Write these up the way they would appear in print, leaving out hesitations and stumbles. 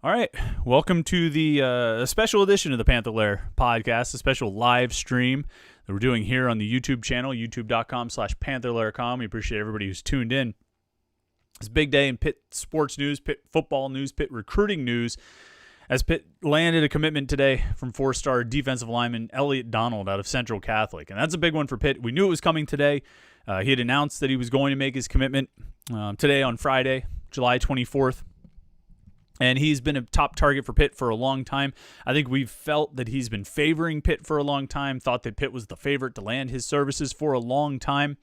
All right, welcome to the special edition of the Panther-Lair podcast, a special live stream that we're doing here on the YouTube channel, youtube.com/Panther-Lair.com. We appreciate everybody who's tuned in. It's a big day in Pitt sports news, Pitt football news, Pitt recruiting news, as Pitt landed a commitment today from four-star defensive lineman Elliot Donald out of Central Catholic. And that's a big one for Pitt. We knew it was coming today. He had announced that he was going to make his commitment today on Friday, July 24th. And he's been a top target for Pitt for a long time. I think we've felt that he's been favoring Pitt for a long time, thought that Pitt was the favorite to land his services for a long time.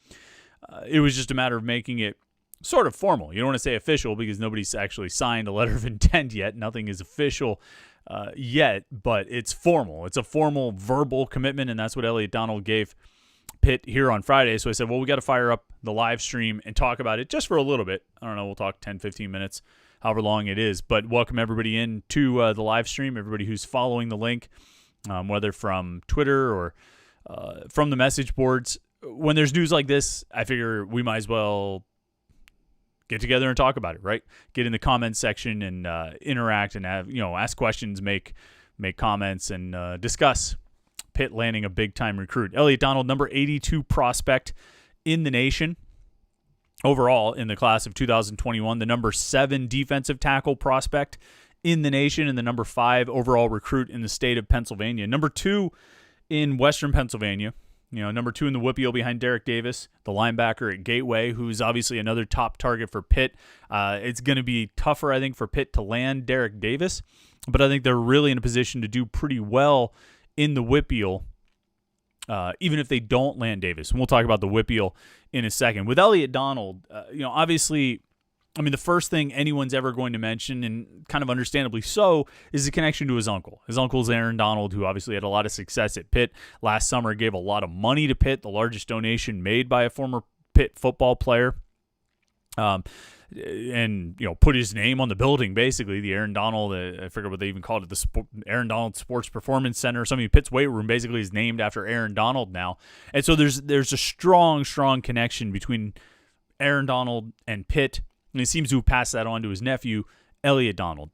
It was just a matter of making it sort of formal. You don't want to say official because nobody's actually signed a letter of intent yet. Nothing is official yet, but it's formal. It's a formal verbal commitment, and that's what Elliot Donald gave Pitt here on Friday. So I said, well, we got to fire up the live stream and talk about it just for a little bit. I don't know, we'll talk 10, 15 minutes. However long it is, but welcome everybody in to the live stream, everybody who's following the link, whether from Twitter or from the message boards. When there's news like this, I figure we might as well get together and talk about it, right? Get in the comments section and interact and have, ask questions, make comments, and discuss Pitt landing a big-time recruit. Elliot Donald, number 82 prospect in the nation. Overall, in the class of 2021, the number 7 defensive tackle prospect in the nation and the number 5 overall recruit in the state of Pennsylvania. Number 2 in Western Pennsylvania. Number 2 in the Whippeal behind Derek Davis, the linebacker at Gateway, who's obviously another top target for Pitt. It's going to be tougher, I think, for Pitt to land Derek Davis, but I think they're really in a position to do pretty well in the Whippeal, even if they don't land Davis. And we'll talk about the Whippeal in a second. With Elliot Donald, obviously, the first thing anyone's ever going to mention, and kind of understandably so, is the connection to his uncle. His uncle's Aaron Donald, who obviously had a lot of success at Pitt. Last summer gave a lot of money to Pitt, the largest donation made by a former Pitt football player. And put his name on the building, basically. The Aaron Donald, I forget what they even called it, the Aaron Donald Sports Performance Center. Something Pitt's weight room basically is named after Aaron Donald now. And so there's a strong connection between Aaron Donald and Pitt, and he seems to have passed that on to his nephew, Elliot Donald.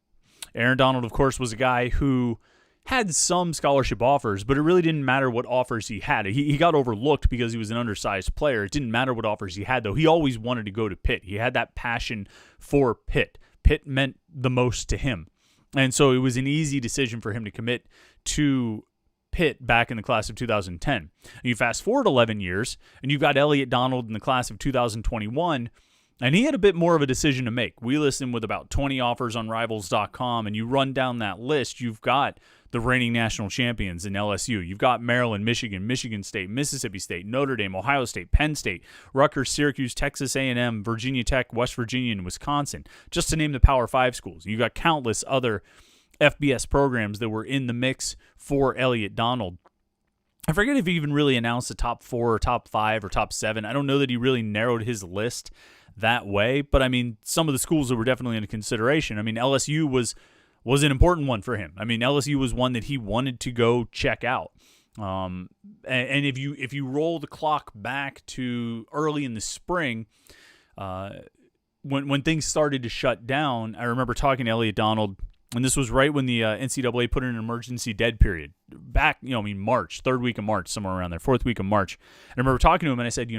Aaron Donald, of course, was a guy who had some scholarship offers, but it really didn't matter what offers he had. He got overlooked because he was an undersized player. It didn't matter what offers he had, though. He always wanted to go to Pitt. He had that passion for Pitt. Pitt meant the most to him. And so it was an easy decision for him to commit to Pitt back in the class of 2010. You fast forward 11 years, and you've got Elliot Donald in the class of 2021, and he had a bit more of a decision to make. We listened with about 20 offers on Rivals.com, and you run down that list, you've got the reigning national champions in LSU. You've got Maryland, Michigan, Michigan State, Mississippi State, Notre Dame, Ohio State, Penn State, Rutgers, Syracuse, Texas A&M, Virginia Tech, West Virginia, and Wisconsin, just to name the Power 5 schools. You've got countless other FBS programs that were in the mix for Elliot Donald. I forget if he even really announced the top 4 or top 5 or top 7. I don't know that he really narrowed his list that way, but some of the schools that were definitely into consideration. LSU was an important one for him. LSU was one that he wanted to go check out. And if you roll the clock back to early in the spring, when things started to shut down, I remember talking to Elliot Donald, and this was right when the NCAA put in an emergency dead period. Back, March, 3rd week of March, somewhere around there, 4th week of March. And I remember talking to him, and I said,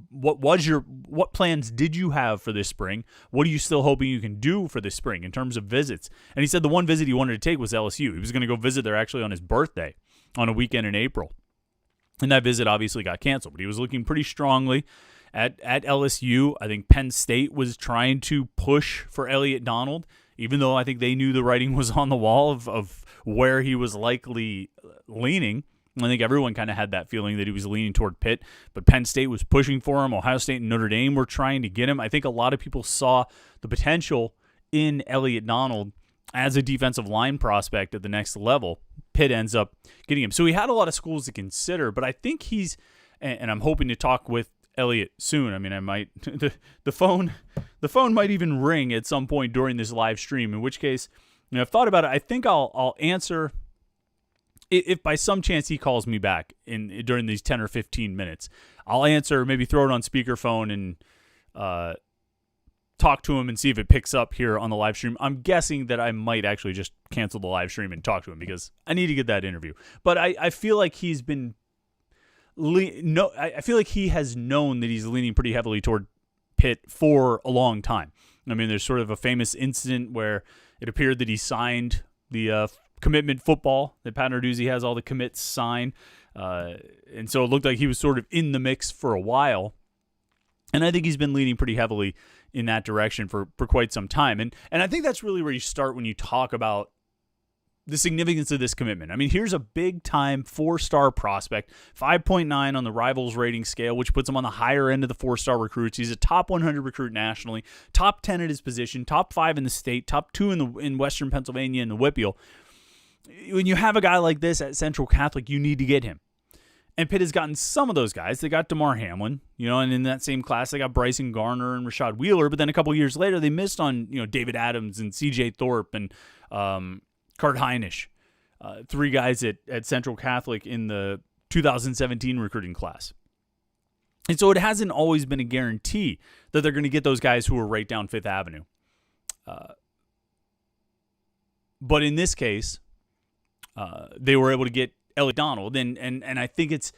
what plans did you have for this spring? What are you still hoping you can do for this spring in terms of visits? And he said the one visit he wanted to take was LSU. He was going to go visit there actually on his birthday on a weekend in April. And that visit obviously got canceled, but he was looking pretty strongly at LSU. I think Penn State was trying to push for Elliot Donald, even though I think they knew the writing was on the wall of where he was likely leaning. I think everyone kind of had that feeling that he was leaning toward Pitt, but Penn State was pushing for him. Ohio State and Notre Dame were trying to get him. I think a lot of people saw the potential in Elliot Donald as a defensive line prospect at the next level. Pitt ends up getting him. So he had a lot of schools to consider, but I think he's, and I'm hoping to talk with Elliot soon. I might, the phone might even ring at some point during this live stream, in which case, I've thought about it. I think I'll answer if by some chance he calls me back during these 10 or 15 minutes. I'll answer, maybe throw it on speakerphone and talk to him and see if it picks up here on the live stream. I'm guessing that I might actually just cancel the live stream and talk to him because I need to get that interview. But I feel like he's been I feel like he has known that he's leaning pretty heavily toward Pitt for a long time. I mean, there's sort of a famous incident where it appeared that he signed the commitment football that Pat Narduzzi has all the commits signed. And so it looked like he was sort of in the mix for a while. And I think he's been leaning pretty heavily in that direction for quite some time. And I think that's really where you start when you talk about the significance of this commitment. I mean, here's a big-time 4-star prospect, 5.9 on the Rivals rating scale, which puts him on the higher end of the 4-star recruits. He's a top 100 recruit nationally, top 10 at his position, top 5 in the state, top 2 in Western Pennsylvania in the Whippeal. When you have a guy like this at Central Catholic, you need to get him. And Pitt has gotten some of those guys. They got DeMar Hamlin, and in that same class, they got Bryson Garner and Rashad Wheeler. But then a couple years later, they missed on David Adams and C.J. Thorpe and Kurt Heinisch, 3 guys at Central Catholic in the 2017 recruiting class. And so it hasn't always been a guarantee that they're going to get those guys who are right down Fifth Avenue. But in this case, they were able to get Elliot Donald, and I think it's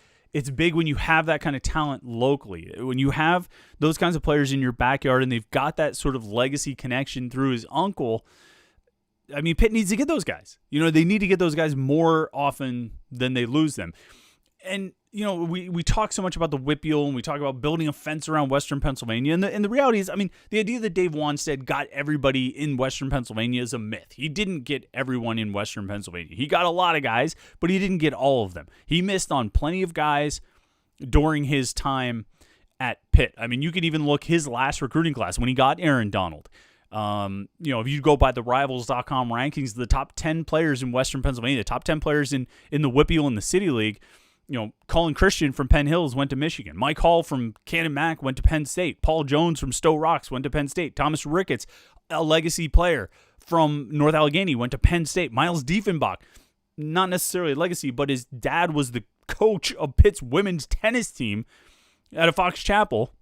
big when you have that kind of talent locally. When you have those kinds of players in your backyard and they've got that sort of legacy connection through his uncle. I mean, Pitt needs to get those guys. They need to get those guys more often than they lose them. And, we talk so much about the Whippeal and we talk about building a fence around Western Pennsylvania. And the reality is, I mean, the idea that Dave Wanstead got everybody in Western Pennsylvania is a myth. He didn't get everyone in Western Pennsylvania. He got a lot of guys, but he didn't get all of them. He missed on plenty of guys during his time at Pitt. I mean, you can even look his last recruiting class when he got Aaron Donald. If you go by the Rivals.com rankings, the top 10 players in Western Pennsylvania, the top 10 players in the Whippeal and the City League, Colin Christian from Penn Hills went to Michigan. Mike Hall from Cannon Mac went to Penn State. Paul Jones from Stowe Rocks went to Penn State. Thomas Ricketts, a legacy player from North Allegheny, went to Penn State. Miles Diefenbach, not necessarily a legacy, but his dad was the coach of Pitt's women's tennis team out of Fox Chapel,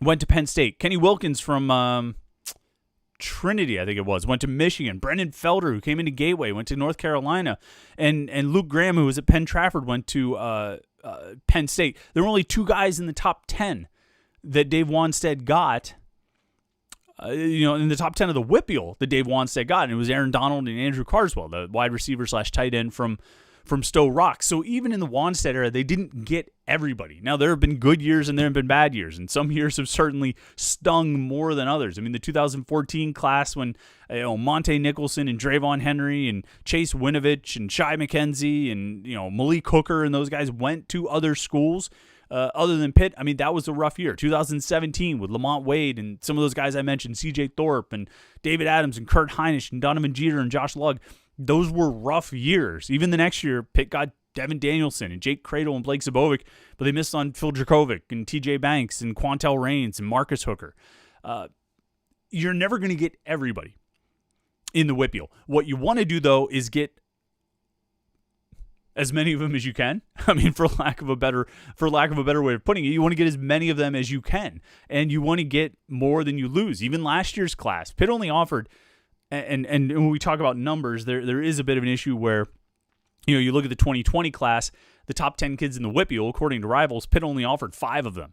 went to Penn State. Kenny Wilkins from Trinity, I think it was, went to Michigan. Brendan Felder, who came into Gateway, went to North Carolina. And Luke Graham, who was at Penn Trafford, went to Penn State. There were only 2 guys in the top 10 that Dave Wanstead got, in the top 10 of the Whippeal that Dave Wanstead got. And it was Aaron Donald and Andrew Carswell, the wide receiver / tight end from Stowe Rocks. So even in the Wanstead era, they didn't get everybody. Now, there have been good years and there have been bad years, and some years have certainly stung more than others. I mean, the 2014 class when Monte Nicholson and Drayvon Henry and Chase Winovich and Shai McKenzie and Malik Hooker and those guys went to other schools other than Pitt. I mean, that was a rough year. 2017 with Lamont Wade and some of those guys I mentioned, C.J. Thorpe and David Adams and Kurt Heinisch and Donovan Jeter and Josh Lugg. Those were rough years. Even the next year, Pitt got Devin Danielson and Jake Cradle and Blake Zabovic, but they missed on Phil Dracovic and T.J. Banks and Quantel Raines and Marcus Hooker. You're never going to get everybody in the Whippeal. What you want to do, though, is get as many of them as you can. I mean, for lack of a better way of putting it, you want to get as many of them as you can, and you want to get more than you lose. Even last year's class, Pitt only offered. And when we talk about numbers, there is a bit of an issue where, you look at the 2020 class, the top 10 kids in the Whippeal, according to Rivals, Pitt only offered 5 of them.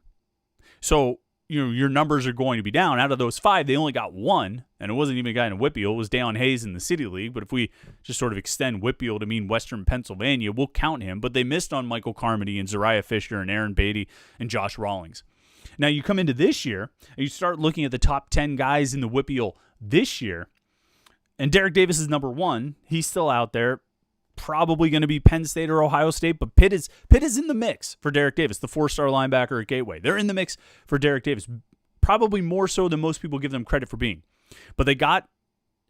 So, your numbers are going to be down. Out of those 5, they only got 1, and it wasn't even a guy in a Whippeal. It was Deion Hayes in the City League. But if we just sort of extend Whippeal to mean Western Pennsylvania, we'll count him. But they missed on Michael Carmody and Zariah Fisher and Aaron Beatty and Josh Rawlings. Now, you come into this year, and you start looking at the top 10 guys in the Whippeal this year, and Derek Davis is number 1. He's still out there. Probably going to be Penn State or Ohio State, but Pitt is in the mix for Derek Davis, the 4-star linebacker at Gateway. They're in the mix for Derek Davis, probably more so than most people give them credit for being. But they got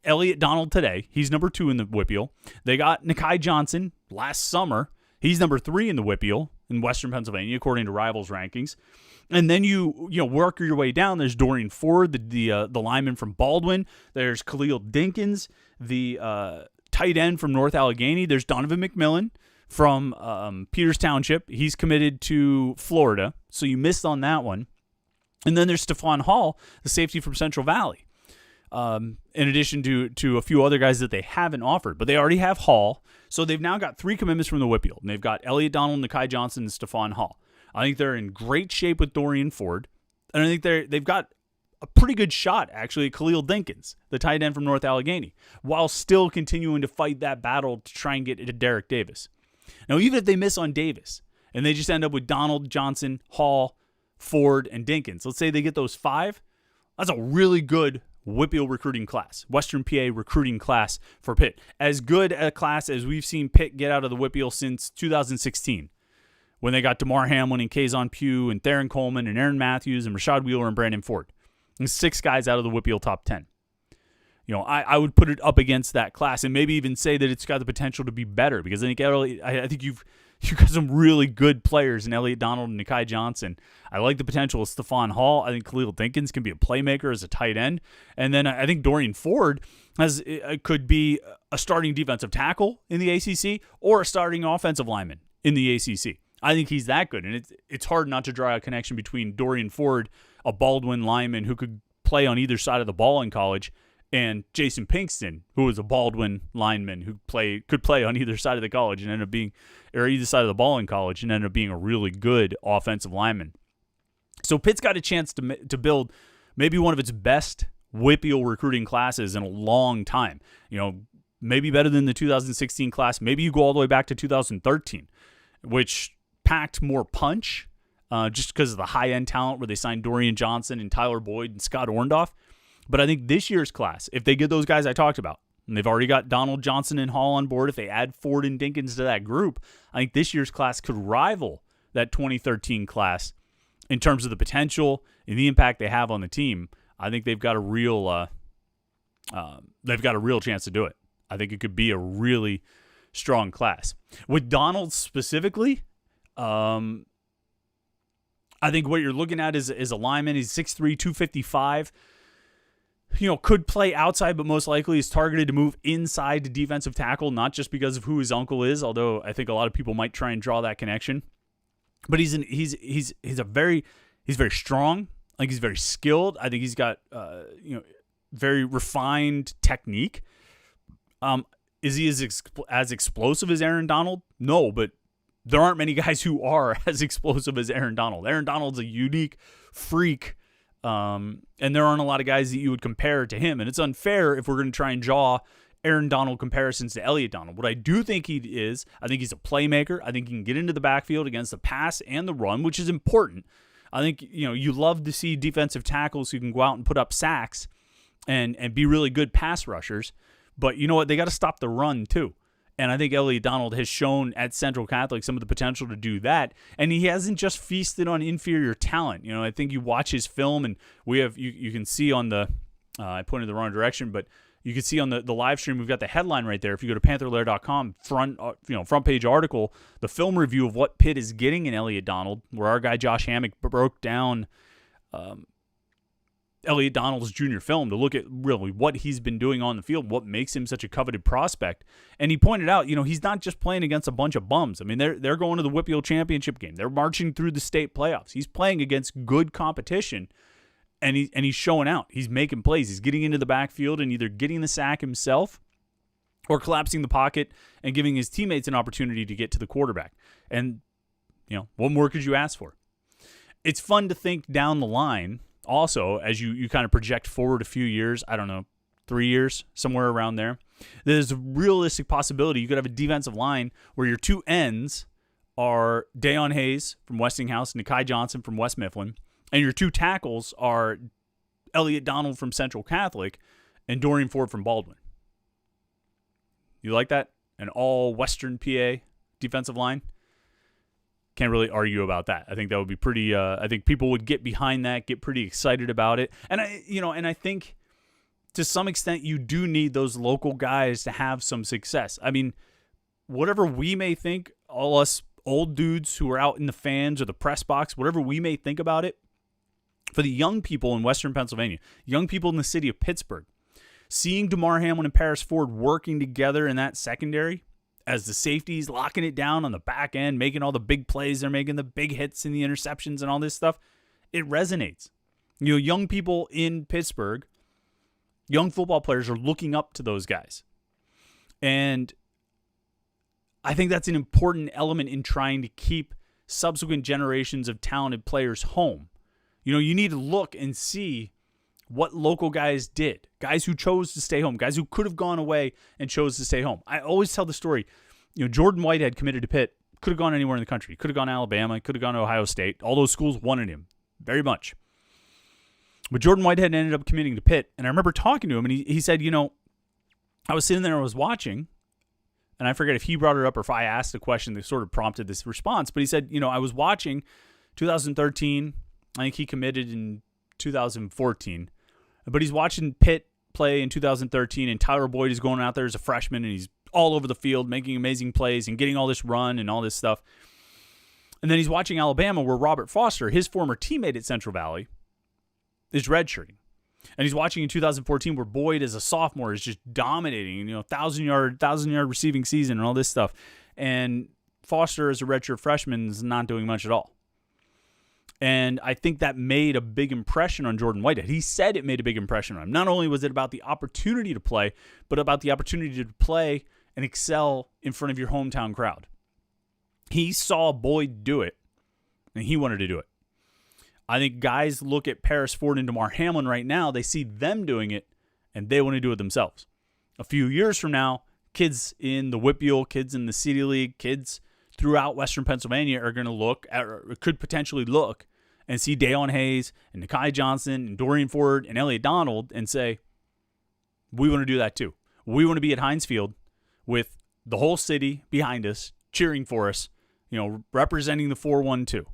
Elliot Donald today. He's number 2 in the Whippeal. They got Nakai Johnson last summer. He's number 3 in the Whippeal in Western Pennsylvania, according to Rivals rankings. And then you work your way down. There's Dorian Ford, the lineman from Baldwin. There's Khalil Dinkins, the tight end from North Allegheny. There's Donovan McMillan from Peters Township. He's committed to Florida, so you missed on that one. And then there's Stephon Hall, the safety from Central Valley, in addition to a few other guys that they haven't offered. But they already have Hall, so they've now got 3 commitments from the Whitfield. And they've got Elliot Donald, Nakai Johnson, and Stephon Hall. I think they're in great shape with Dorian Ford. And I think they've got a pretty good shot, actually, at Khalil Dinkins, the tight end from North Allegheny, while still continuing to fight that battle to try and get to Derek Davis. Now, even if they miss on Davis, and they just end up with Donald, Johnson, Hall, Ford, and Dinkins, let's say they get those 5, that's a really good Whitfield recruiting class, Western PA recruiting class for Pitt. As good a class as we've seen Pitt get out of the Whitfield since 2016, when they got DeMar Hamlin and Kazon Pugh and Theron Coleman and Aaron Matthews and Rashad Wheeler and Brandon Ford. And 6 guys out of the Whitfield top 10. I would put it up against that class and maybe even say that it's got the potential to be better, because I think you've got some really good players in Elliot Donald and Nakai Johnson. I like the potential of Stephon Hall. I think Khalil Dinkins can be a playmaker as a tight end. And then I think Dorian Ford could be a starting defensive tackle in the ACC or a starting offensive lineman in the ACC. I think he's that good, and it's hard not to draw a connection between Dorian Ford, a Baldwin lineman who could play on either side of the ball in college, and Jason Pinkston, who was a Baldwin lineman who could play on either side of the college and end up being, or either side of the ball in college, and ended up being a really good offensive lineman. So Pitt's got a chance to build maybe one of its best Whitfield recruiting classes in a long time. Maybe better than the 2016 class. Maybe you go all the way back to 2013, which packed more punch just because of the high-end talent where they signed Dorian Johnson and Tyler Boyd and Scott Orndorff. But I think this year's class, if they get those guys I talked about, and they've already got Donald, Johnson, and Hall on board, if they add Ford and Dinkins to that group, I think this year's class could rival that 2013 class in terms of the potential and the impact they have on the team. I think they've got a real chance to do it. I think it could be a really strong class. With Donald specifically, I think what you're looking at is a lineman. He's 6'3", 255. Could play outside, but most likely is targeted to move inside to defensive tackle, not just because of who his uncle is, although I think a lot of people might try and draw that connection. But he's very strong. Like, he's very skilled. I think he's got very refined technique. Is he as explosive as Aaron Donald? No, but there aren't many guys who are as explosive as Aaron Donald. Aaron Donald's a unique freak, and there aren't a lot of guys that you would compare to him. And it's unfair if we're going to try and draw Aaron Donald comparisons to Elliot Donald. What I do think he is, I think he's a playmaker. I think he can get into the backfield against the pass and the run, which is important. I think you love to see defensive tackles who can go out and put up sacks and be really good pass rushers. But you know what? They got to stop the run too. And I think Elliot Donald has shown at Central Catholic some of the potential to do that. And he hasn't just feasted on inferior talent. I think you watch his film, and you can see on the I pointed the wrong direction, but you can see on the live stream, we've got the headline right there. If you go to Panther-Lair.com, front page article, the film review of what Pitt is getting in Elliot Donald, where our guy Josh Hammock broke down Elliot Donald's junior film to look at really what he's been doing on the field, what makes him such a coveted prospect. And he pointed out, he's not just playing against a bunch of bums. I mean, they're going to the Whitfield championship game. They're marching through the state playoffs. He's playing against good competition, and he's showing out. He's making plays. He's getting into the backfield and either getting the sack himself or collapsing the pocket and giving his teammates an opportunity to get to the quarterback. And, what more could you ask for? It's fun to think down the line. Also, as you kind of project forward a few years, I don't know, 3 years, somewhere around there, there's a realistic possibility you could have a defensive line where your two ends are Dayon Hayes from Westinghouse, Nakai Johnson from West Mifflin, and your two tackles are Elliot Donald from Central Catholic and Dorian Ford from Baldwin. You like that? An all Western PA defensive line? Can't really argue about that. I think that would be pretty. I think people would get behind that, get pretty excited about it, and I think to some extent you do need those local guys to have some success. I mean, whatever we may think, all us old dudes who are out in the fans or the press box, whatever we may think about it, for the young people in Western Pennsylvania, young people in the city of Pittsburgh, seeing DeMar Hamlin and Paris Ford working together in that secondary, as the safeties locking it down on the back end, making all the big plays, they're making the big hits and the interceptions and all this stuff, it resonates. Young people in Pittsburgh, young football players are looking up to those guys. And I think that's an important element in trying to keep subsequent generations of talented players home. You need to look and see what local guys did. Guys who chose to stay home. Guys who could have gone away and chose to stay home. I always tell the story. Jordan Whitehead committed to Pitt. Could have gone anywhere in the country. Could have gone to Alabama. Could have gone to Ohio State. All those schools wanted him very much. But Jordan Whitehead ended up committing to Pitt. And I remember talking to him, and he said, I was sitting there and I was watching, and I forget if he brought it up or if I asked a question that sort of prompted this response. But he said, I was watching 2013. I think he committed in 2014. But he's watching Pitt play in 2013, and Tyler Boyd is going out there as a freshman, and he's all over the field making amazing plays and getting all this run and all this stuff. And then he's watching Alabama, where Robert Foster, his former teammate at Central Valley, is redshirting. And he's watching in 2014 where Boyd as a sophomore is just dominating, 1,000-yard receiving season and all this stuff. And Foster as a redshirt freshman is not doing much at all. And I think that made a big impression on Jordan Whitehead. He said it made a big impression on him. Not only was it about the opportunity to play, but about the opportunity to play and excel in front of your hometown crowd. He saw Boyd do it, and he wanted to do it. I think guys look at Paris Ford and DeMar Hamlin right now, they see them doing it, and they want to do it themselves. A few years from now, kids in the WPIAL, kids in the City League, kids throughout Western Pennsylvania are going to look at, or could potentially look, and see Dayon Hayes and Nakai Johnson and Dorian Ford and Elliot Donald and say, we want to do that too. We want to be at Heinz Field with the whole city behind us, cheering for us, representing the 4-1-2.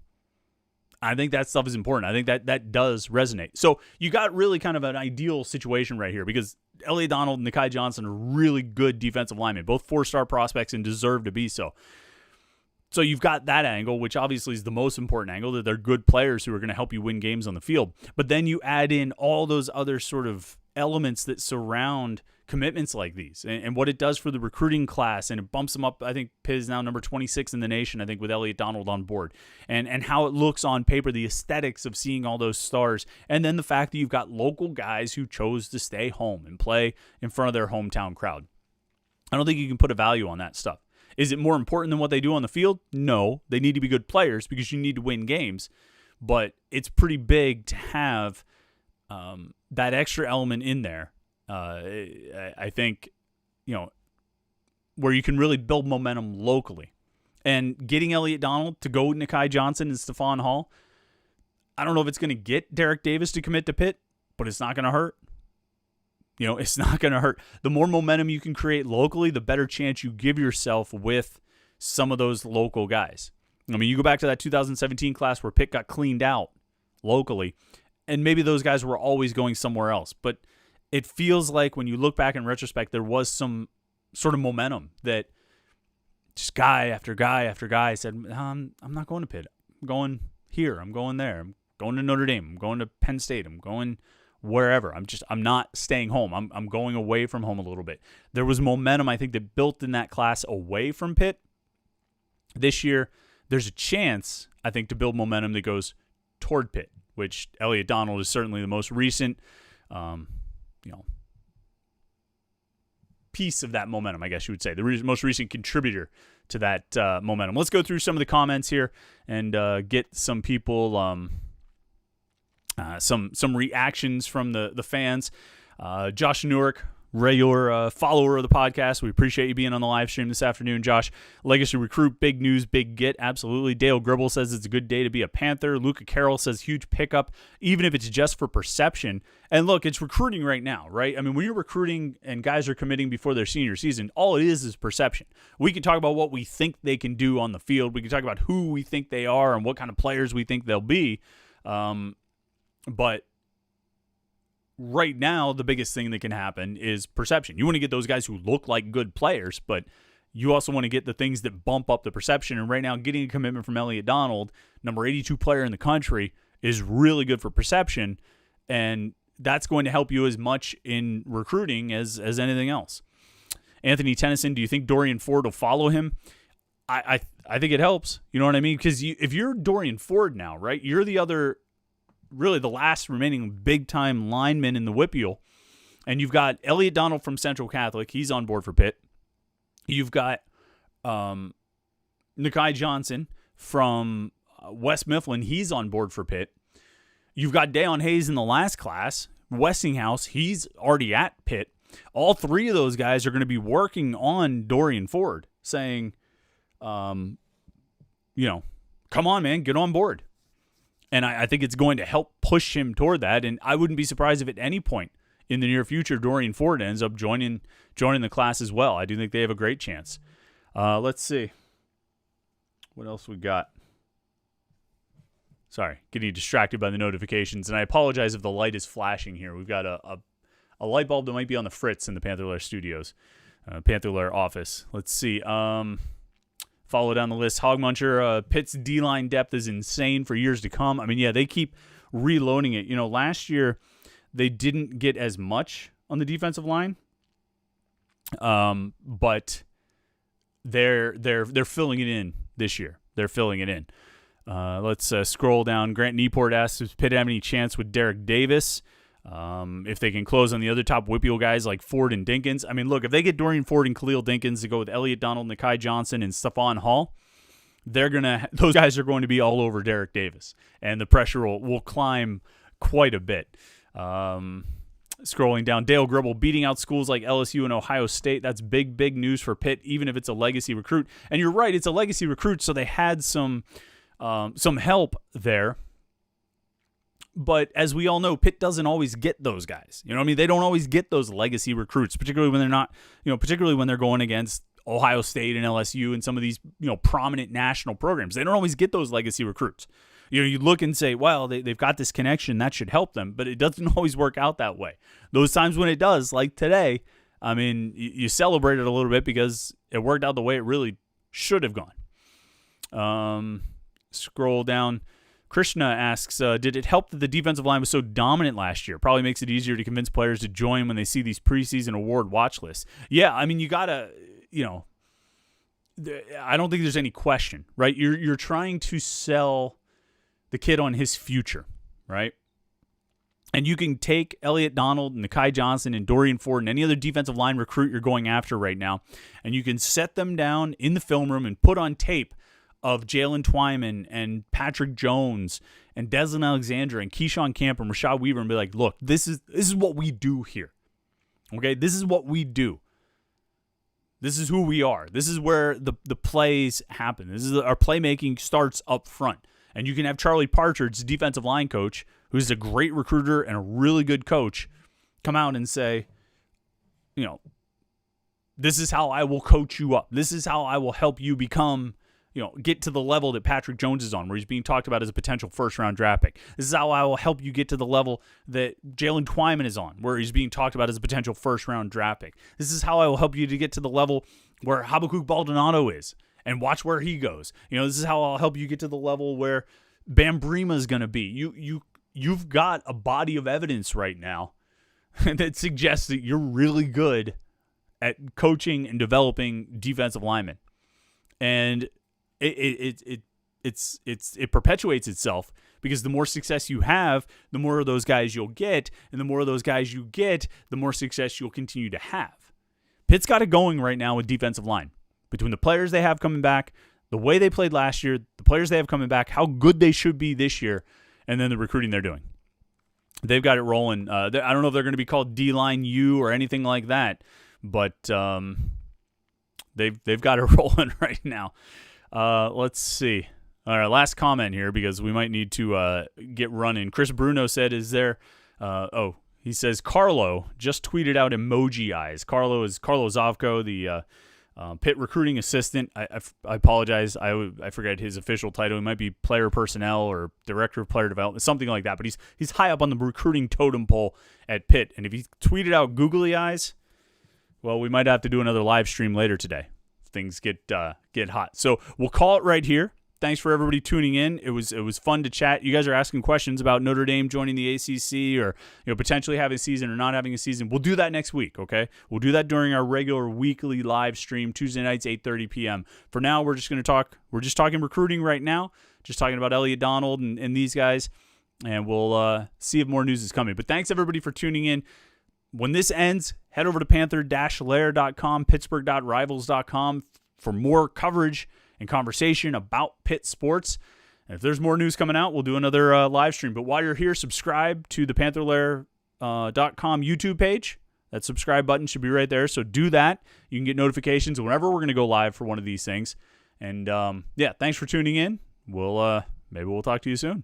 I think that stuff is important. I think that does resonate. So you got really kind of an ideal situation right here because Elliot Donald and Nakai Johnson are really good defensive linemen, both 4-star prospects and deserve to be so. So you've got that angle, which obviously is the most important angle, that they're good players who are going to help you win games on the field. But then you add in all those other sort of elements that surround commitments like these and what it does for the recruiting class, and it bumps them up. I think Pitt is now number 26 in the nation, I think, with Elliot Donald on board, and how it looks on paper, the aesthetics of seeing all those stars, and then the fact that you've got local guys who chose to stay home and play in front of their hometown crowd. I don't think you can put a value on that stuff. Is it more important than what they do on the field? No, they need to be good players because you need to win games, but it's pretty big to have that extra element in there. I think, where you can really build momentum locally. And getting Elliot Donald to go Nakai Johnson and Stephon Hall, I don't know if it's going to get Derek Davis to commit to Pitt, but it's not going to hurt. It's not going to hurt. The more momentum you can create locally, the better chance you give yourself with some of those local guys. I mean, you go back to that 2017 class where Pitt got cleaned out locally, and maybe those guys were always going somewhere else, but it feels like when you look back in retrospect, there was some sort of momentum that just guy after guy after guy said, I'm not going to Pitt. I'm going here. I'm going there. I'm going to Notre Dame. I'm going to Penn State. I'm going wherever. I'm not staying home. I'm going away from home a little bit. There was momentum, I think, that built in that class away from Pitt. This year, there's a chance, I think, to build momentum that goes toward Pitt, which Elliot Donald is certainly the most recent piece of that momentum, I guess you would say, the most recent contributor to that momentum. Let's go through some of the comments here and get some people, some reactions from the fans. Josh Newark, regular follower of the podcast. We appreciate you being on the live stream this afternoon, Josh. Legacy recruit, big news, big get. Absolutely. Dale Gribble says it's a good day to be a Panther. Luca Carroll says huge pickup, even if it's just for perception. And look, it's recruiting right now, right? I mean, when you're recruiting and guys are committing before their senior season, all it is perception. We can talk about what we think they can do on the field. We can talk about who we think they are and what kind of players we think they'll be. But right now, the biggest thing that can happen is perception. You want to get those guys who look like good players, but you also want to get the things that bump up the perception. And right now, getting a commitment from Elliot Donald, number 82 player in the country, is really good for perception. And that's going to help you as much in recruiting as anything else. Anthony Tennyson, do you think Dorian Ford will follow him? I think it helps. You know what I mean? Because if you're Dorian Ford now, right, you're the other really the last remaining big-time lineman in the WPIAL. And you've got Elliot Donald from Central Catholic. He's on board for Pitt. You've got Nakai Johnson from West Mifflin. He's on board for Pitt. You've got Dayon Hayes in the last class. Westinghouse, he's already at Pitt. All three of those guys are going to be working on Dorian Ford, saying, come on, man, get on board. And I think it's going to help push him toward that. And I wouldn't be surprised if at any point in the near future, Dorian Ford ends up joining the class as well. I do think they have a great chance. Let's see. What else we got? Sorry, getting distracted by the notifications. And I apologize if the light is flashing here. We've got a light bulb that might be on the fritz in the Panther-Lair studios, Panther-Lair office. Let's see. Follow down the list. Hogmuncher, Pitt's D-line depth is insane for years to come. I mean, yeah, they keep reloading it. Last year they didn't get as much on the defensive line, but they're filling it in this year. They're filling it in. Let's scroll down. Grant Nieport asks, does Pitt have any chance with Derek Davis? If they can close on the other top WPIAL guys like Ford and Dinkins. I mean, look, if they get Dorian Ford and Khalil Dinkins to go with Elliot Donald, Nakai Johnson, and Stephon Hall, those guys are going to be all over Derek Davis, and the pressure will climb quite a bit. Scrolling down, Dale Gribble beating out schools like LSU and Ohio State. That's big, big news for Pitt, even if it's a legacy recruit. And you're right, it's a legacy recruit, so they had some help there. But as we all know, Pitt doesn't always get those guys. They don't always get those legacy recruits, particularly when they're not, particularly when they're going against Ohio State and LSU and some of these, prominent national programs. They don't always get those legacy recruits. You look and say, well, they've got this connection that should help them, but it doesn't always work out that way. Those times when it does, like today, I mean, you celebrate it a little bit because it worked out the way it really should have gone. Scroll down. Krishna asks, did it help that the defensive line was so dominant last year? Probably makes it easier to convince players to join when they see these preseason award watch lists. Yeah, I mean, you got to, I don't think there's any question, right? You're trying to sell the kid on his future, right? And you can take Elliot Donald and Nakai Johnson and Dorian Ford and any other defensive line recruit you're going after right now, and you can set them down in the film room and put on tape of Jalen Twyman and Patrick Jones and Deslin Alexander and Keyshawn Camp and Rashad Weaver and be like, look, this is what we do here. Okay, this is what we do. This is who we are. This is where the plays happen. This is our playmaking starts up front. And you can have Charlie Partridge, defensive line coach, who's a great recruiter and a really good coach, come out and say, this is how I will coach you up. This is how I will help you become, get to the level that Patrick Jones is on, where he's being talked about as a potential first-round draft pick. This is how I will help you get to the level that Jalen Twyman is on, where he's being talked about as a potential first-round draft pick. This is how I will help you to get to the level where Habakkuk Baldonado is, and watch where he goes. This is how I'll help you get to the level where Bam Brima is going to be. You've got a body of evidence right now that suggests that you're really good at coaching and developing defensive linemen, and it perpetuates itself because the more success you have, the more of those guys you'll get, and the more of those guys you get, the more success you'll continue to have. Pitt's got it going right now with defensive line. Between the players they have coming back, the way they played last year, the players they have coming back, how good they should be this year, and then the recruiting they're doing. They've got it rolling. I don't know if they're going to be called D-Line U or anything like that, but they've got it rolling right now. Let's see. All right, last comment here because we might need to get running. Chris Bruno said, is there he says Carlo just tweeted out emoji eyes. Carlo is Carlo Zovko, the Pitt recruiting assistant. I apologize. I forget his official title. He might be player personnel or director of player development, something like that. But he's high up on the recruiting totem pole at Pitt. And if he tweeted out googly eyes, well, we might have to do another live stream later today. Things get hot. So we'll call it right here. Thanks for everybody tuning in. It was fun to chat. You guys are asking questions about Notre Dame joining the ACC or potentially having a season or not having a season. We'll do that next week, okay? We'll do that during our regular weekly live stream, Tuesday nights, 8:30 p.m. For now, we're just talking recruiting right now, just talking about Elliot Donald and these guys. and we'll see if more news is coming. But thanks, everybody, for tuning in. When this ends, head over to Panther-Lair.com, Pittsburgh.rivals.com for more coverage and conversation about Pitt sports. And if there's more news coming out, we'll do another live stream. But while you're here, subscribe to the Panther-Lair.com YouTube page. That subscribe button should be right there, so do that. You can get notifications whenever we're going to go live for one of these things. And, thanks for tuning in. Maybe we'll talk to you soon.